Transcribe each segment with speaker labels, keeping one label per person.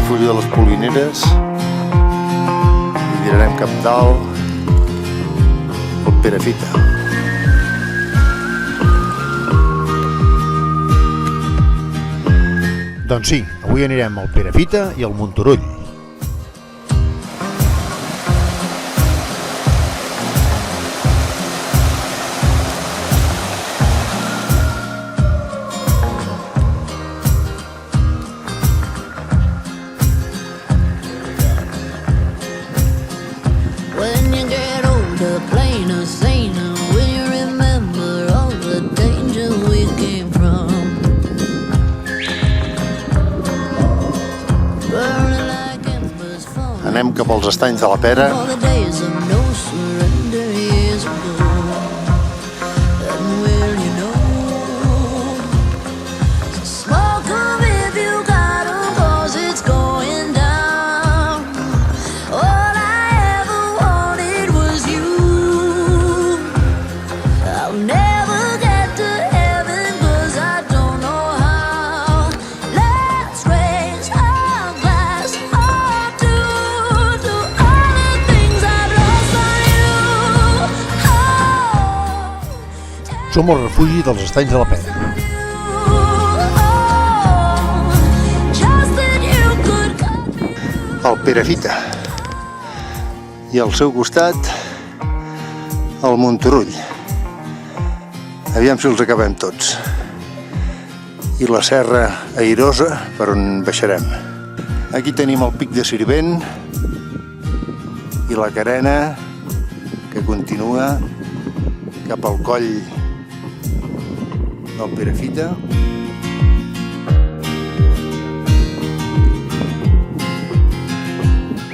Speaker 1: refugi de les Polineres i tirarem cap dalt el Perafita.
Speaker 2: Doncs sí, avui anirem al Perafita i al Monturull.
Speaker 1: Anem cap als estanys de la Pera.
Speaker 2: Som al refugi dels estanys de la Pera.
Speaker 1: El Perafita. I al seu costat el Monturull. Aviam si els acabem tots. I la Serra Airosa, per on baixarem. Aquí tenim el Pic de Sirvent i la carena que continua cap al coll del Perafita.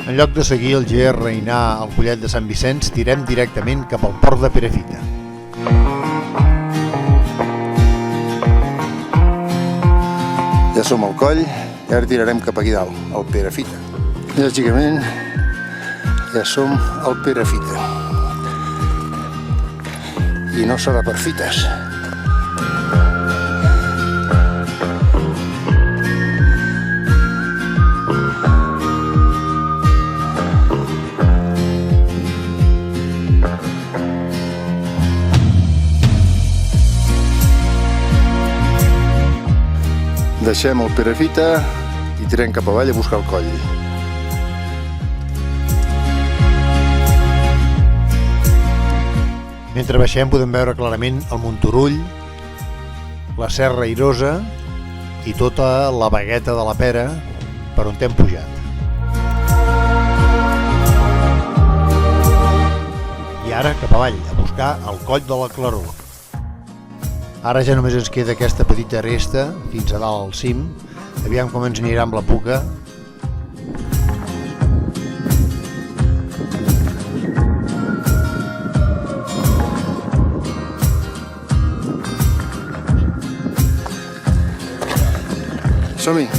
Speaker 2: En lloc de seguir el GR i anar al Collet de Sant Vicenç, tirem directament cap al port de Perafita.
Speaker 1: Ja som al coll i ara tirarem cap aquí dalt, al Perafita. Lògicament, ja som al Perafita. I no serà per fites. Deixem el Perafita i tirem cap avall a buscar el coll.
Speaker 2: Mentre baixem podem veure clarament el Monturull, la Serra Airosa i tota la Bagueta de la Pera per on hem pujat. I ara cap avall a buscar el coll de la Claror. Ara ja només ens queda aquesta petita resta fins a dalt al cim. Aviam com ens anirà amb la puca.
Speaker 1: Som-hi!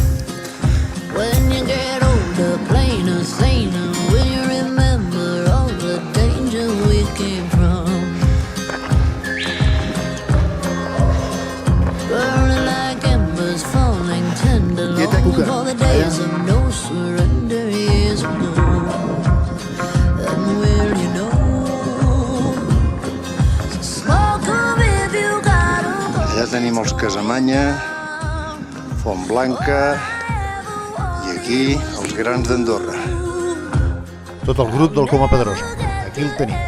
Speaker 1: Allà tenim els Casamanya, Font Blanca i aquí els Grans d'Andorra.
Speaker 2: Tot el grup del Coma Pedrosa. Aquí el tenim.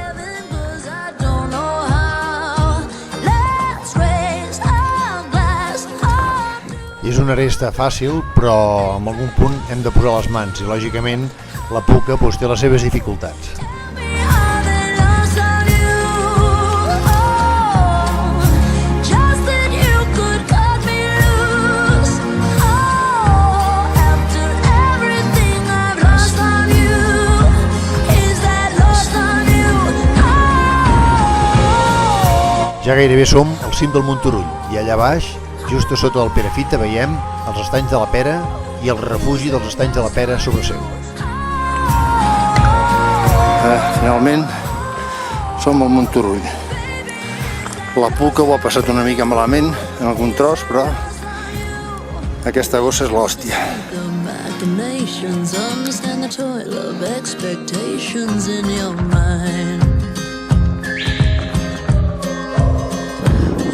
Speaker 2: És una aresta fàcil, però en algun punt hem de posar les mans i, lògicament, la puca té les seves dificultats. Ja gairebé som al cim del Monturull i allà baix, just a sota del Perafita, veiem els estanys de la Pera i el refugi dels estanys de la Pera sobre seu.
Speaker 1: Finalment som al Monturull. La puca ho ha passat una mica malament en algun tros, però aquesta gossa és l'hòstia.
Speaker 3: the nations, understand the toil of expectations in your mind.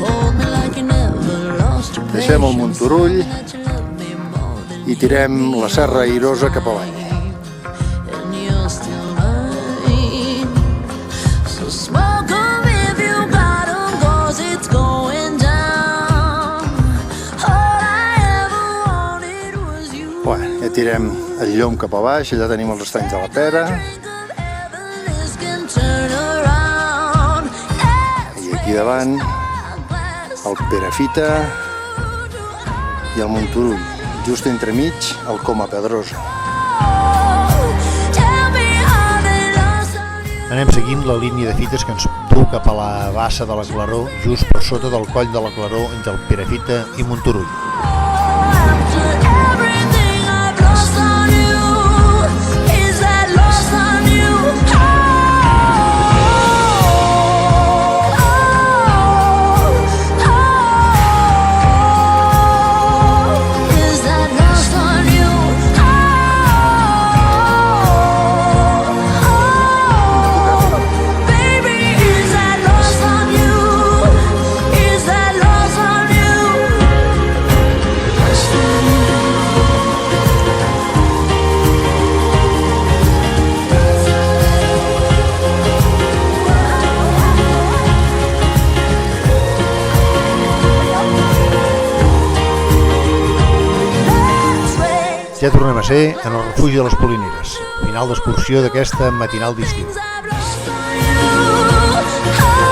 Speaker 3: Hold me like you never lost your patience.
Speaker 1: Deixem el Monturull
Speaker 3: That you love me more than
Speaker 1: i tirem la Serra Airosa cap avall.
Speaker 3: and you're still mine. So smoke 'em if you got 'em, 'cause it's going down. All I ever wanted was you.
Speaker 1: Bueno, ja tirem el llom cap a baix, allà tenim els estanys de la Pera,
Speaker 3: Drink of heaven, this can turn around. Yes,
Speaker 1: i aquí davant el Perafita i el Monturull. Just entremig el Coma Pedrosa.
Speaker 3: tell me how they lost on you.
Speaker 2: Anem seguint la línia de fites que ens du cap a la bassa de la Claror, just per sota del coll de la Claror entre el Perafita i Monturull.
Speaker 3: After everything I've lost on you, is that lost on you? Is that lost on you? Baby, is that lost on you? Is that lost on you?
Speaker 2: Ja tornem a ser en el refugi de les Polineres, final d'excursió d'aquesta matinal d'estiu.
Speaker 3: I've lost on you.